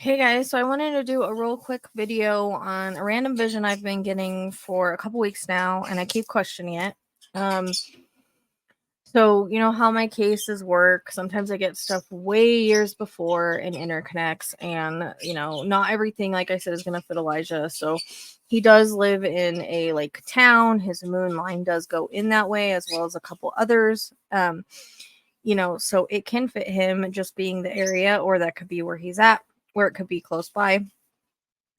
Hey guys, so I wanted to do a real quick video on a random vision I've been getting for a couple weeks now, and I keep questioning it. So you know how my cases work. Sometimes I get stuff way years before in interconnects, and not everything, like I said, is gonna fit Elijah. So he does live in a town. His moon line does go in that way, as well as a couple others. So it can fit him just being the area, or that could be where he's at, where it could be close by.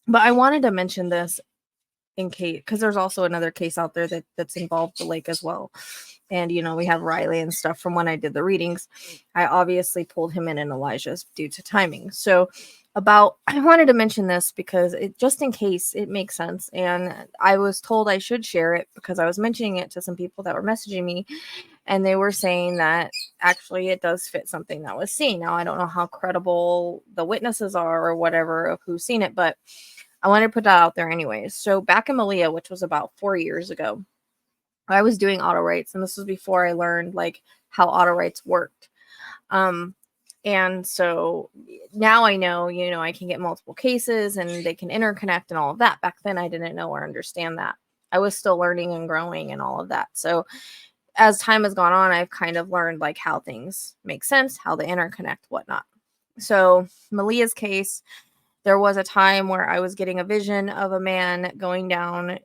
But I wanted to mention this in case, because there's also another case out there that's involved the lake as well. And we have Riley and stuff from when I did the readings. I obviously pulled him in Elijah's due to timing. So I wanted to mention this because it, just in case it makes sense. And I was told I should share it because I was mentioning it to some people that were messaging me, and they were saying that actually it does fit something that was seen. Now I don't know how credible the witnesses are or whatever of who's seen it, but I wanted to put that out there anyways. So back in Malia, which was about 4 years ago, I was doing Autowrites, and this was before I learned how Autowrites worked. And so now I know, I can get multiple cases and they can interconnect and all of that. Back then I didn't know or understand that. I was still learning and growing and all of that. So as time has gone on, I've kind of learned how things make sense, how they interconnect, whatnot. So Malia's case, there was a time where I was getting a vision of a man going down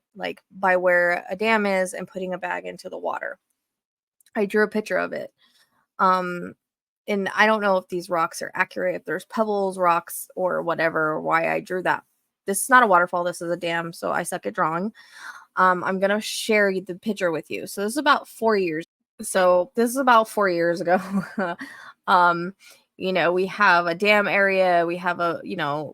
by where a dam is and putting a bag into the water. I drew a picture of it. And I don't know if these rocks are accurate, if there's pebbles, rocks, or whatever, or why I drew that. This is not a waterfall, this is a dam, so I suck at drawing. I'm going to share the picture with you. So this is about 4 years. So this is about 4 years ago. We have a dam area, we have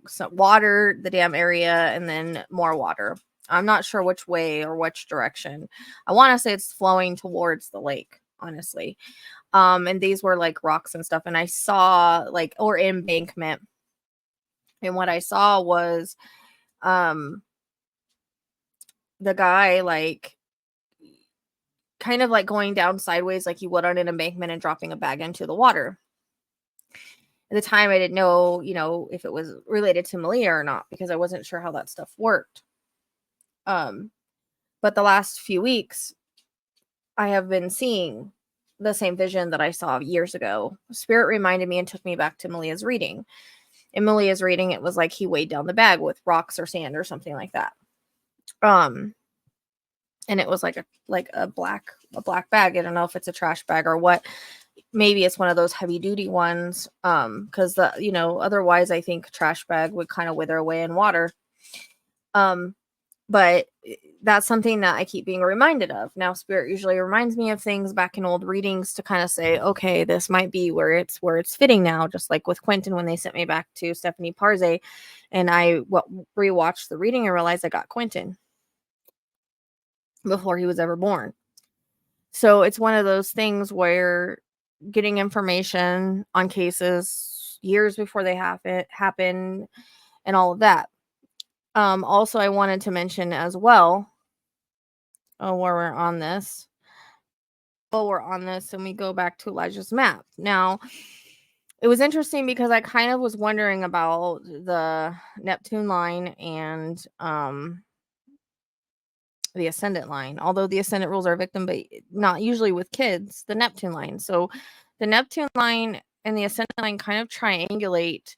some water, the dam area, and then more water. I'm not sure which way or which direction. I want to say it's flowing towards the lake, honestly. And these were rocks and stuff, and I saw or embankment. And what I saw was the guy kind of going down sideways like you would on an embankment and dropping a bag into the water. At the time, I didn't know, if it was related to Malia or not, because I wasn't sure how that stuff worked. But the last few weeks, I have been seeing the same vision that I saw years ago. Spirit reminded me and took me back to Malia's reading. In Malia's reading, it was like he weighed down the bag with rocks or sand or something like that. And it was like a black bag. I don't know if it's a trash bag or what. Maybe it's one of those heavy duty ones. Because otherwise I think trash bag would kind of wither away in water. But that's something that I keep being reminded of. Now, Spirit usually reminds me of things back in old readings to kind of say, okay, this might be where it's fitting now. Just like with Quentin, when they sent me back to Stephanie Parze, and I rewatched the reading and realized I got Quentin before he was ever born. So it's one of those things where getting information on cases years before they happen and all of that. Also, I wanted to mention as well, while we're on this, and we go back to Elijah's map. Now, it was interesting because I kind of was wondering about the Neptune line and the ascendant line, although the ascendant rules our victim, but not usually with kids, the Neptune line. So the Neptune line and the ascendant line kind of triangulate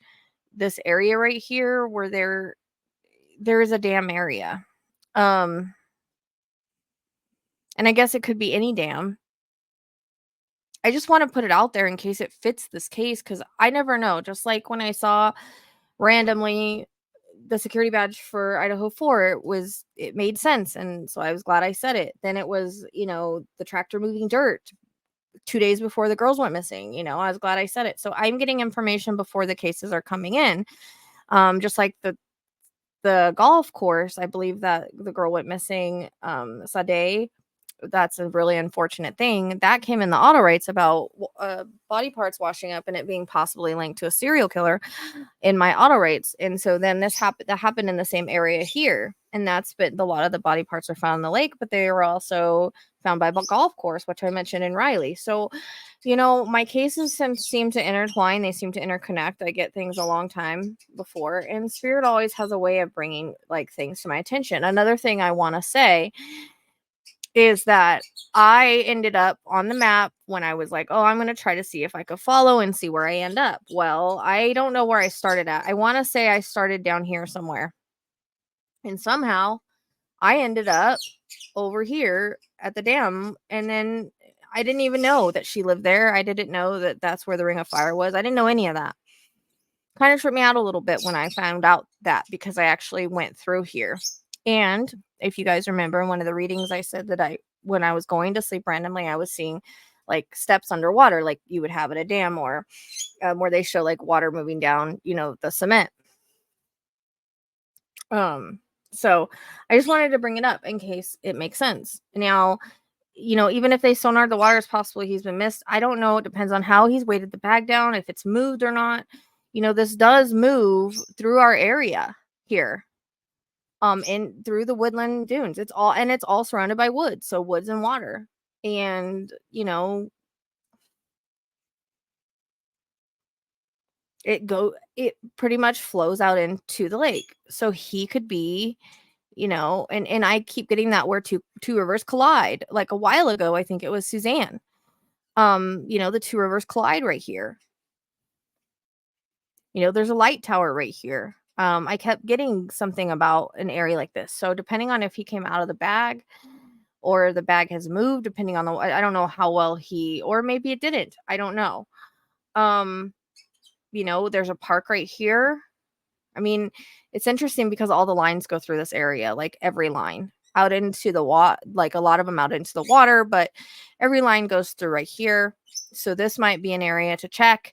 this area right here where there is a dam area. And I guess it could be any dam. I just want to put it out there in case it fits this case, because I never know. Just like when I saw randomly the security badge for Idaho 4, it made sense, and so I was glad I said it. Then it was, the tractor moving dirt 2 days before the girls went missing. I was glad I said it. So I'm getting information before the cases are coming in. Just like the golf course, I believe that the girl went missing, Sade, that's a really unfortunate thing. That came in the Autowrites about body parts washing up and it being possibly linked to a serial killer in my Autowrites. And so then that happened in the same area here. And that's but a lot of the body parts are found in the lake, but they were also found by a golf course, which I mentioned in Riley. So, my cases seem to intertwine. They seem to interconnect. I get things a long time before, and spirit always has a way of bringing like things to my attention. Another thing I want to say is that I ended up on the map when I was like, oh, I'm going to try to see if I could follow and see where I end up. Well, I don't know where I started at. I want to say I started down here somewhere. And somehow I ended up over here at the dam. And then I didn't even know that she lived there. I didn't know that that's where the Ring of Fire was. I didn't know any of that. Kind of tripped me out a little bit when I found out that, because I actually went through here. And if you guys remember in one of the readings, I said that when I was going to sleep randomly, I was seeing like steps underwater, like you would have at a dam, or where they show like water moving down, the cement. So I just wanted to bring it up in case it makes sense. Now, even if they sonar the water, it's possible he's been missed. I don't know. It depends on how he's weighted the bag down, if it's moved or not. This does move through our area here. In through the woodland dunes. It's all surrounded by woods. So woods and water. And, it pretty much flows out into the lake. So he could be, and I keep getting that where two rivers collide. Like a while ago, I think it was Suzanne. The two rivers collide right here. There's a light tower right here. I kept getting something about an area like this. So depending on if he came out of the bag or the bag has moved, depending on I don't know how well or maybe it didn't. I don't know. There's a park right here. I mean, it's interesting because all the lines go through this area, like every line out into the water, like a lot of them out into the water, but every line goes through right here. So this might be an area to check.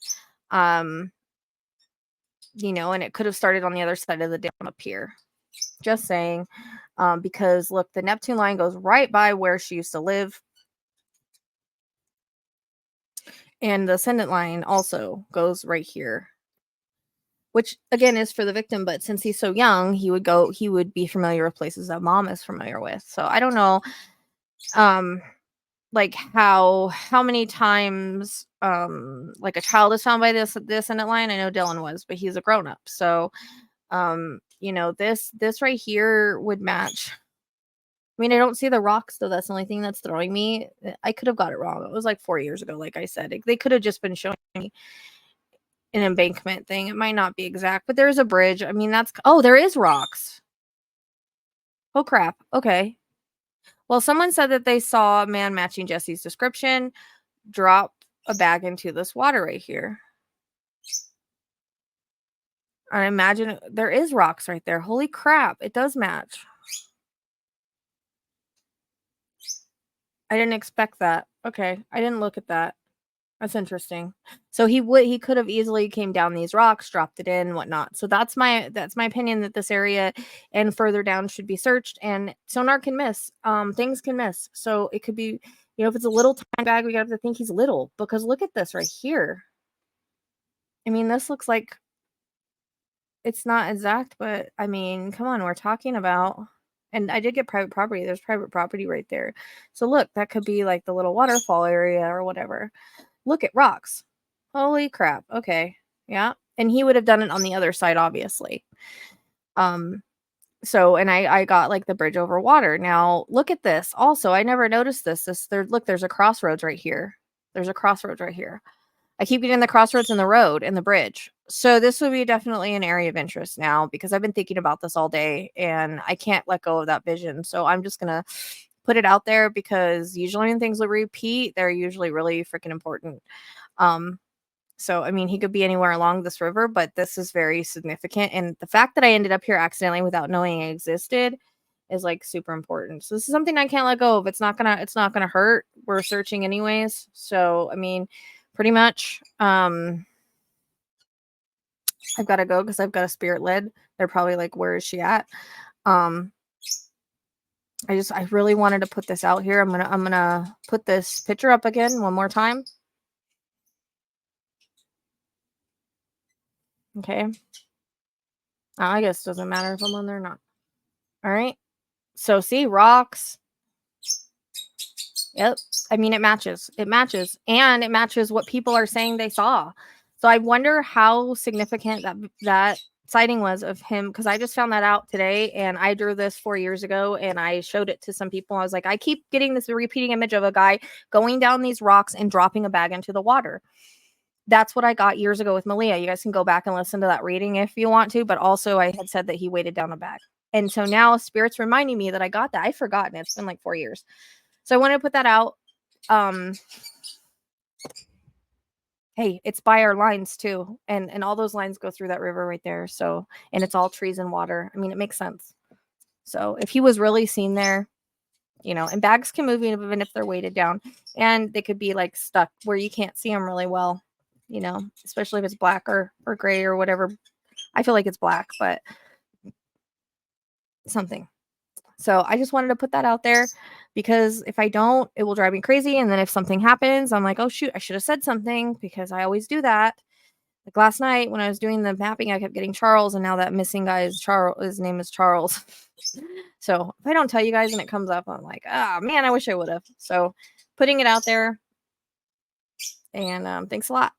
And it could have started on the other side of the dam up here. Just saying. Because look, the Neptune line goes right by where she used to live. And the ascendant line also goes right here. Which again is for the victim, but since he's so young, he would be familiar with places that mom is familiar with. So I don't know like how many times like a child is found by this ascendant line. I know Dylan was, but he's a grown-up. So this right here would match. I mean, I don't see the rocks though. That's the only thing that's throwing me. I could have got it wrong. It was like 4 years ago, like I said. They could have just been showing me an embankment thing. It might not be exact, but there's a bridge. I mean, there is rocks. Oh crap. Okay. Well, someone said that they saw a man matching Jesse's description drop a bag into this water right here. I imagine there is rocks right there. Holy crap. It does match. I didn't expect that. Okay. I didn't look at that. That's interesting. So he could have easily came down these rocks, dropped it in, whatnot. So that's my opinion, that this area and further down should be searched, and sonar can miss. Things can miss. So it could be, if it's a little tiny bag, we have to think he's little, because look at this right here. I mean, this looks like it's not exact, but I mean, come on, we're talking about. And I did get private property. There's private property right there. So look, that could be like the little waterfall area or whatever. Look at rocks. Holy crap. Okay. Yeah. And he would have done it on the other side, obviously. So, and I got like the bridge over water. Now look at this. Also, I never noticed this. Look, there's a crossroads right here. There's a crossroads right here. I keep getting the crossroads in the road and the bridge. So this would be definitely an area of interest now, because I've been thinking about this all day and I can't let go of that vision. So I'm just going to put it out there, because usually when things will repeat, they're usually really freaking important. So, I mean, he could be anywhere along this river, but this is very significant. And the fact that I ended up here accidentally without knowing it existed is like super important. So this is something I can't let go of. It's not gonna hurt. We're searching anyways. So, I mean, pretty much, I've got to go because I've got a spirit led. They're probably like, where is she at? I I really wanted to put this out here. I'm gonna put this picture up again one more time. Okay. I guess it doesn't matter if I'm on there or not. All right. So see, rocks. Yep. I mean, it matches. It matches. And it matches what people are saying they saw. So I wonder how significant that sighting was of him, because I just found that out today, and I drew this 4 years ago and I showed it to some people. I was like, I keep getting this repeating image of a guy going down these rocks and dropping a bag into the water. That's what I got years ago with Malia. You guys can go back and listen to that reading if you want to, but also I had said that he weighted down a bag. And so now Spirit's reminding me that I got that. I've forgotten. It's been like 4 years. So I want to put that out. Hey, it's by our lines too. And all those lines go through that river right there. So, and it's all trees and water. I mean, it makes sense. So if he was really seen there, you know, and bags can move even if they're weighted down, and they could be like stuck where you can't see them really well, you know, especially if it's black or gray or whatever. I feel like it's black, but something. So I just wanted to put that out there, because if I don't, it will drive me crazy. And then if something happens, I'm like, oh shoot, I should have said something, because I always do that. Like last night when I was doing the mapping, I kept getting Charles, and now that missing guy is Charles. His name is Charles. So if I don't tell you guys and it comes up, I'm like, ah, man, I wish I would have. So putting it out there. And thanks a lot.